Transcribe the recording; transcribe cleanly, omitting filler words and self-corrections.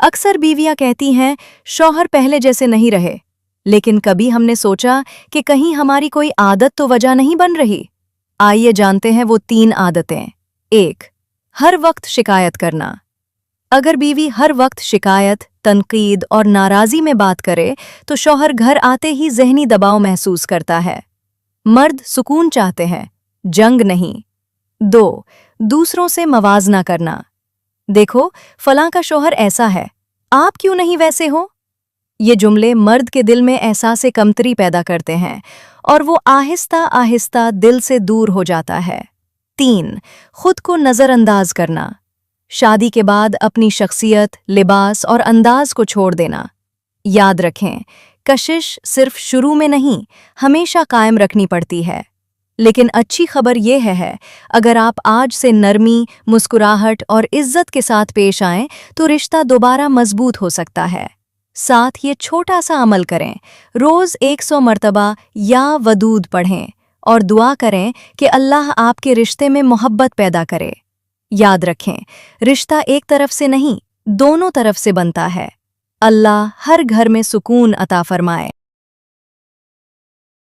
अक्सर बीवियां कहती हैं, शौहर पहले जैसे नहीं रहे, लेकिन कभी हमने सोचा कि कहीं हमारी कोई आदत तो वजह नहीं बन रही। आइए जानते हैं वो 3 आदतें। 1. हर वक्त शिकायत करना। अगर बीवी हर वक्त शिकायत, तनकीद और नाराजी में बात करे तो शौहर घर आते ही ज़हनी दबाव महसूस करता है। मर्द सुकून चाहते हैं, जंग नहीं। 2. दूसरों से मवाजना करना। देखो, फलां का शौहर ऐसा है, आप क्यों नहीं वैसे हो? ये जुमले मर्द के दिल में एहसास कमतरी पैदा करते हैं और वो आहिस्ता आहिस्ता दिल से दूर हो जाता है। 3. खुद को नज़रअंदाज करना। शादी के बाद अपनी शख्सियत, लिबास और अंदाज को छोड़ देना। याद रखें, कशिश सिर्फ शुरू में नहीं, हमेशा कायम रखनी पड़ती है। लेकिन अच्छी खबर यह है, अगर आप आज से नरमी, मुस्कुराहट और इज्जत के साथ पेश आएं तो रिश्ता दोबारा मजबूत हो सकता है। साथ ये छोटा सा अमल करें, रोज 100 मर्तबा या वदूद पढ़ें और दुआ करें कि अल्लाह आपके रिश्ते में मोहब्बत पैदा करे। याद रखें, रिश्ता एक तरफ से नहीं, दोनों तरफ से बनता है। अल्लाह हर घर में सुकून अता फरमाए।